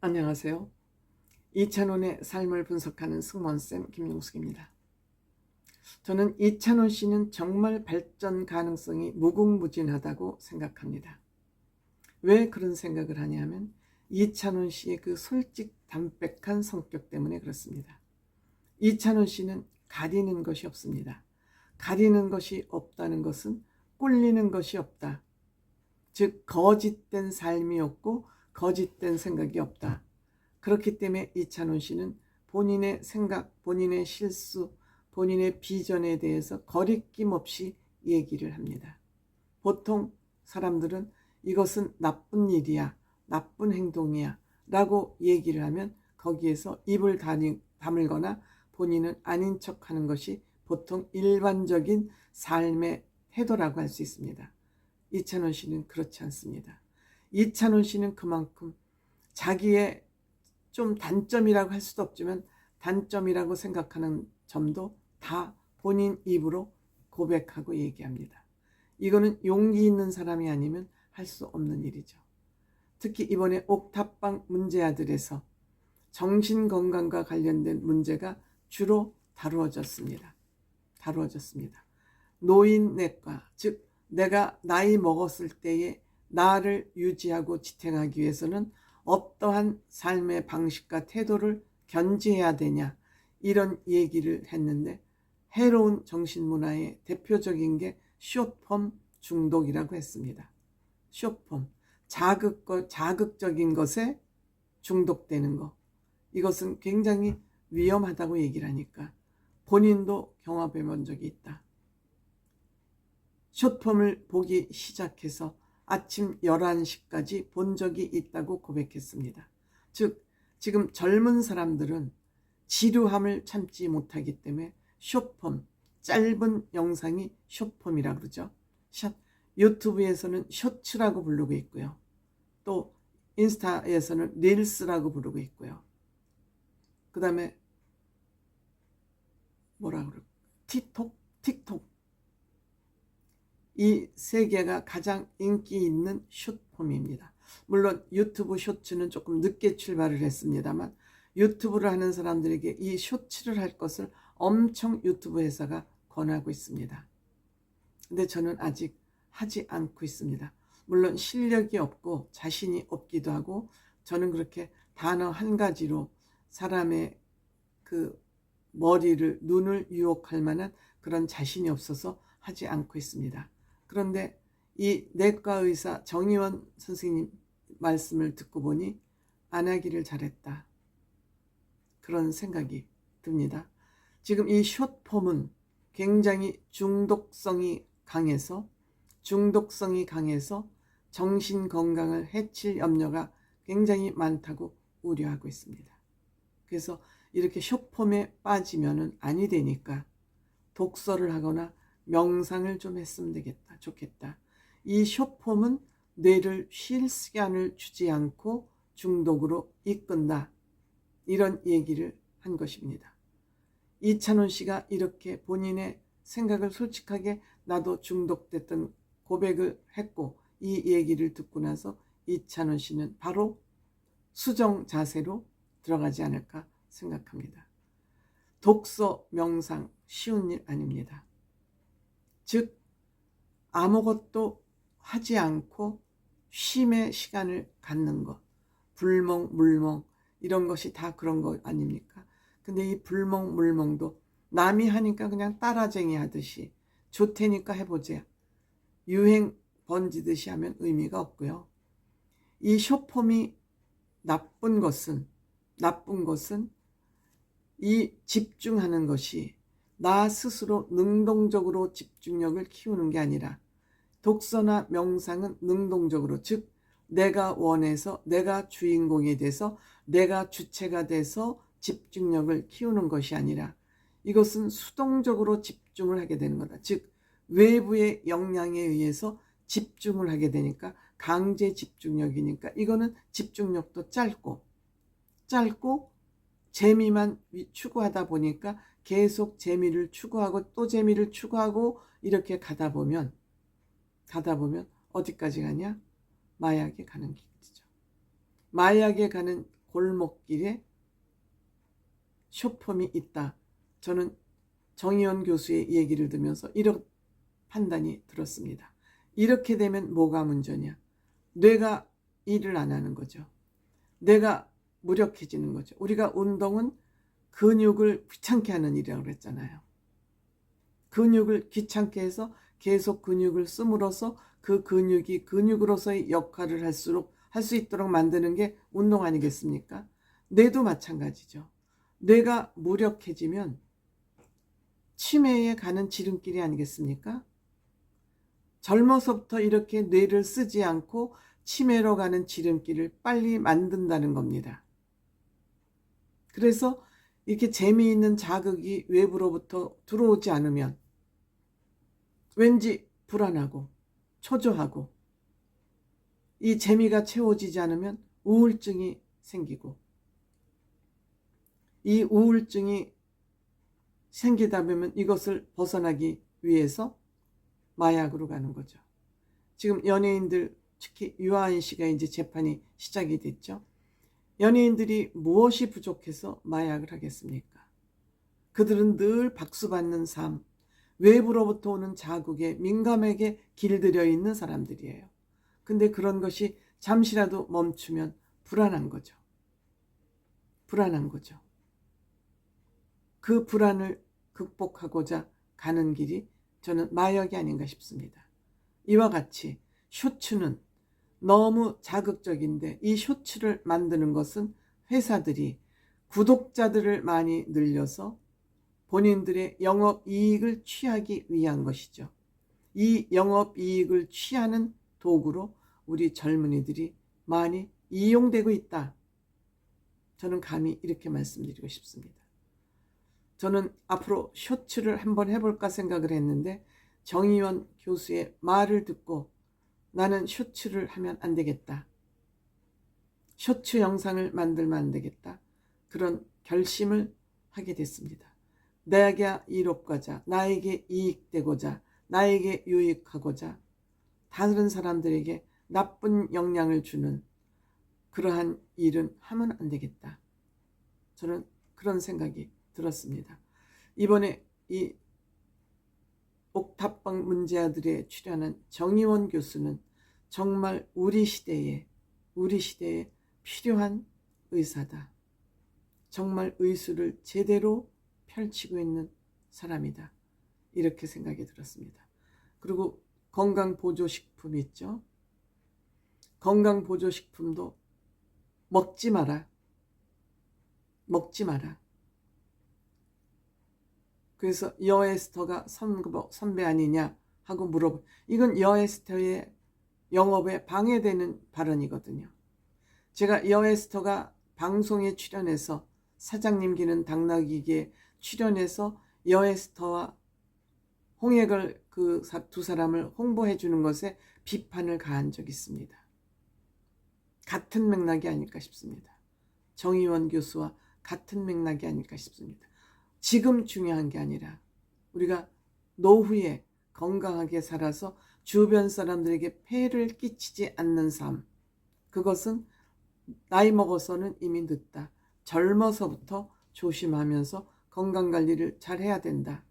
안녕하세요. 이찬원의 삶을 분석하는 승무원쌤 김용숙입니다. 저는 이찬원 씨는 정말 발전 가능성이 무궁무진하다고 생각합니다. 왜 그런 생각을 하냐면 이찬원 씨의 그 솔직 담백한 성격 때문에 그렇습니다. 이찬원 씨는 가리는 것이 없습니다. 가리는 것이 없다는 것은 꿀리는 것이 없다. 즉 거짓된 삶이 없고 거짓된 생각이 없다. 그렇기 때문에 이찬원 씨는 본인의 생각, 본인의 실수, 본인의 비전에 대해서 거리낌 없이 얘기를 합니다. 보통 사람들은 이것은 나쁜 일이야, 나쁜 행동이야 라고 얘기를 하면 거기에서 입을 다물거나 본인은 아닌 척하는 것이 보통 일반적인 삶의 태도라고 할 수 있습니다. 이찬원 씨는 그렇지 않습니다. 이찬원 씨는 그만큼 자기의 좀 단점이라고 할 수도 없지만 단점이라고 생각하는 점도 다 본인 입으로 고백하고 얘기합니다. 이거는 용기 있는 사람이 아니면 할 수 없는 일이죠. 특히 이번에 옥탑방 문제아들에서 정신건강과 관련된 문제가 주로 다루어졌습니다. 노인내과, 즉 내가 나이 먹었을 때에 나를 유지하고 지탱하기 위해서는 어떠한 삶의 방식과 태도를 견지해야 되냐, 이런 얘기를 했는데 해로운 정신문화의 대표적인 게 숏폼 중독이라고 했습니다. 숏폼, 자극적인 것에 중독되는 것, 이것은 굉장히 위험하다고 얘기를 하니까 본인도 경험해 본 적이 있다. 숏폼을 보기 시작해서 아침 11시까지 본 적이 있다고 고백했습니다. 즉 지금 젊은 사람들은 지루함을 참지 못하기 때문에 숏폼, 짧은 영상이 숏폼이라고 그러죠. 유튜브에서는 쇼츠라고 부르고 있고요. 또 인스타에서는 릴스라고 부르고 있고요. 그 다음에 뭐라 그럴까? 틱톡. 이 세 개가 가장 인기 있는 숏폼입니다. 물론 유튜브 쇼츠는 조금 늦게 출발을 했습니다만 유튜브를 하는 사람들에게 이 쇼츠를 할 것을 엄청 유튜브 회사가 권하고 있습니다. 근데 저는 아직 하지 않고 있습니다. 물론 실력이 없고 자신이 없기도 하고 저는 그렇게 단어 한 가지로 사람의 그 머리를, 눈을 유혹할 만한 그런 자신이 없어서 하지 않고 있습니다. 그런데 이 내과 의사 정의원 선생님 말씀을 듣고 보니 안 하기를 잘했다, 그런 생각이 듭니다. 지금 이 숏폼은 굉장히 중독성이 강해서 정신 건강을 해칠 염려가 굉장히 많다고 우려하고 있습니다. 그래서 이렇게 숏폼에 빠지면은 아니 되니까 독서를 하거나 명상을 좀 했으면 좋겠다. 이 숏폼은 뇌를 쉴 시간을 주지 않고 중독으로 이끈다, 이런 얘기를 한 것입니다. 이찬원 씨가 이렇게 본인의 생각을 솔직하게 나도 중독됐던 고백을 했고 이 얘기를 듣고 나서 이찬원 씨는 바로 수정 자세로 들어가지 않을까 생각합니다. 독서, 명상 쉬운 일 아닙니다. 즉 아무것도 하지 않고 쉼의 시간을 갖는 것, 불멍, 물멍 이런 것이 다 그런 것 아닙니까? 근데 이 불멍, 물멍도 남이 하니까 그냥 따라쟁이 하듯이 좋다니까 해보자, 유행 번지듯이 하면 의미가 없고요. 이 숏폼이 나쁜 것은 이 집중하는 것이 나 스스로 능동적으로 집중력을 키우는 게 아니라 독서나 명상은 능동적으로, 즉 내가 원해서 내가 주인공이 돼서 내가 주체가 돼서 집중력을 키우는 것이 아니라 이것은 수동적으로 집중을 하게 되는 거다. 즉 외부의 영향에 의해서 집중을 하게 되니까 강제 집중력이니까 이거는 집중력도 짧고 재미만 추구하다 보니까 계속 재미를 추구하고 또 재미를 추구하고 이렇게 가다 보면 어디까지 가냐? 마약에 가는 길이죠. 마약에 가는 골목길에 쇼폼이 있다. 저는 정의원 교수의 얘기를 들으면서 이런 판단이 들었습니다. 이렇게 되면 뭐가 문제냐? 뇌가 일을 안 하는 거죠. 뇌가 무력해지는 거죠. 우리가 운동은 근육을 귀찮게 하는 일이라고 그랬잖아요. 근육을 귀찮게 해서 계속 근육을 씀으로써 그 근육이 근육으로서의 역할을 할 수 있도록 만드는 게 운동 아니겠습니까? 뇌도 마찬가지죠. 뇌가 무력해지면 치매에 가는 지름길이 아니겠습니까? 젊어서부터 이렇게 뇌를 쓰지 않고 치매로 가는 지름길을 빨리 만든다는 겁니다. 그래서 이렇게 재미있는 자극이 외부로부터 들어오지 않으면 왠지 불안하고 초조하고, 이 재미가 채워지지 않으면 우울증이 생기고, 이 우울증이 생기다 보면 이것을 벗어나기 위해서 마약으로 가는 거죠. 지금 연예인들, 특히 유아인 씨가 이제 재판이 시작이 됐죠. 연예인들이 무엇이 부족해서 마약을 하겠습니까? 그들은 늘 박수받는 삶, 외부로부터 오는 자극에 민감하게 길들여 있는 사람들이에요. 근데 그런 것이 잠시라도 멈추면 불안한 거죠. 불안한 거죠. 그 불안을 극복하고자 가는 길이 저는 마약이 아닌가 싶습니다. 이와 같이 쇼츠는 너무 자극적인데, 이 쇼츠를 만드는 것은 회사들이 구독자들을 많이 늘려서 본인들의 영업이익을 취하기 위한 것이죠. 이 영업이익을 취하는 도구로 우리 젊은이들이 많이 이용되고 있다. 저는 감히 이렇게 말씀드리고 싶습니다. 저는 앞으로 쇼츠를 한번 해볼까 생각을 했는데, 정의원 교수의 말을 듣고 나는 쇼츠를 하면 안 되겠다. 쇼츠 영상을 만들면 안 되겠다. 그런 결심을 하게 됐습니다. 내게 이롭고자, 나에게 이익되고자, 나에게 유익하고자 다른 사람들에게 나쁜 영향을 주는 그러한 일은 하면 안 되겠다. 저는 그런 생각이 들었습니다. 이번에 이 옥탑방 문제아들에 출연한 정의원 교수는 정말 우리 시대에 필요한 의사다. 정말 의술을 제대로 펼치고 있는 사람이다. 이렇게 생각이 들었습니다. 그리고 건강보조식품 있죠. 건강보조식품도 먹지 마라. 먹지 마라. 그래서 여에스터가 선배 아니냐 하고 물어보. 이건 여에스터의 영업에 방해되는 발언이거든요. 제가 여에스터가 방송에 출연해서, 사장님 기는 당나귀기에 출연해서 여에스터와 홍익을 그 두 사람을 홍보해 주는 것에 비판을 가한 적이 있습니다. 같은 맥락이 아닐까 싶습니다. 정의원 교수와 같은 맥락이 아닐까 싶습니다. 지금 중요한 게 아니라 우리가 노후에 건강하게 살아서 주변 사람들에게 폐해를 끼치지 않는 삶, 그것은 나이 먹어서는 이미 늦다. 젊어서부터 조심하면서 건강관리를 잘 해야 된다.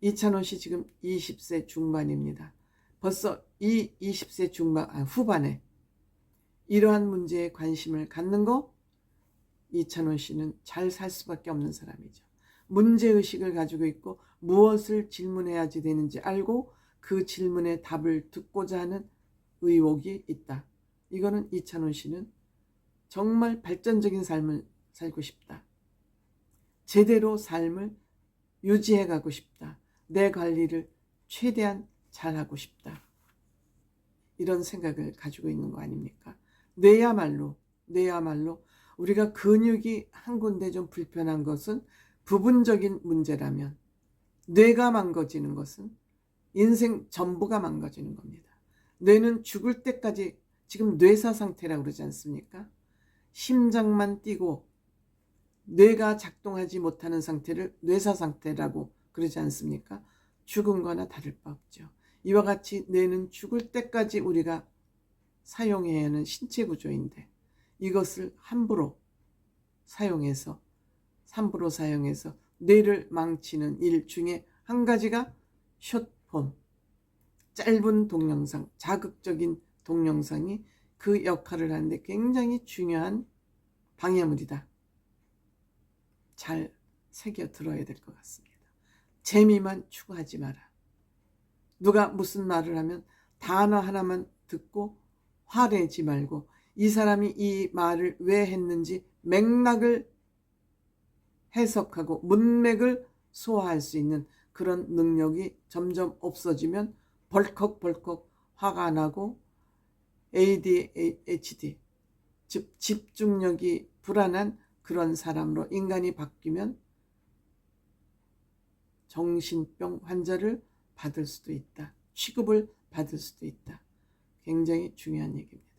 이찬원 씨 지금 20세 중반입니다. 벌써 이 20세 후반에 이러한 문제에 관심을 갖는 거, 이찬원 씨는 잘 살 수밖에 없는 사람이죠. 문제의식을 가지고 있고 무엇을 질문해야지 되는지 알고 그 질문의 답을 듣고자 하는 의욕이 있다. 이거는 이찬원 씨는 정말 발전적인 삶을 살고 싶다. 제대로 삶을 유지해 가고 싶다. 내 관리를 최대한 잘하고 싶다. 이런 생각을 가지고 있는 거 아닙니까? 뇌야말로 우리가 근육이 한 군데 좀 불편한 것은 부분적인 문제라면, 뇌가 망가지는 것은 인생 전부가 망가지는 겁니다. 뇌는 죽을 때까지, 지금 뇌사 상태라고 그러지 않습니까? 심장만 뛰고 뇌가 작동하지 못하는 상태를 뇌사 상태라고 그러지 않습니까? 죽은 거나 다를 바 없죠. 이와 같이 뇌는 죽을 때까지 우리가 사용해야 하는 신체 구조인데, 이것을 함부로 사용해서 함부로 사용해서 뇌를 망치는 일 중에 한 가지가 숏폼, 짧은 동영상, 자극적인 동영상이 그 역할을 하는데 굉장히 중요한 방해물이다. 잘 새겨 들어야 될 것 같습니다. 재미만 추구하지 마라. 누가 무슨 말을 하면 단어 하나만 듣고 화내지 말고 이 사람이 이 말을 왜 했는지 맥락을 해석하고 문맥을 소화할 수 있는 그런 능력이 점점 없어지면 벌컥벌컥 화가 나고 ADHD, 즉 집중력이 불안한 그런 사람으로 인간이 바뀌면 정신병 환자를 받을 수도 있다. 취급을 받을 수도 있다. 굉장히 중요한 얘기입니다.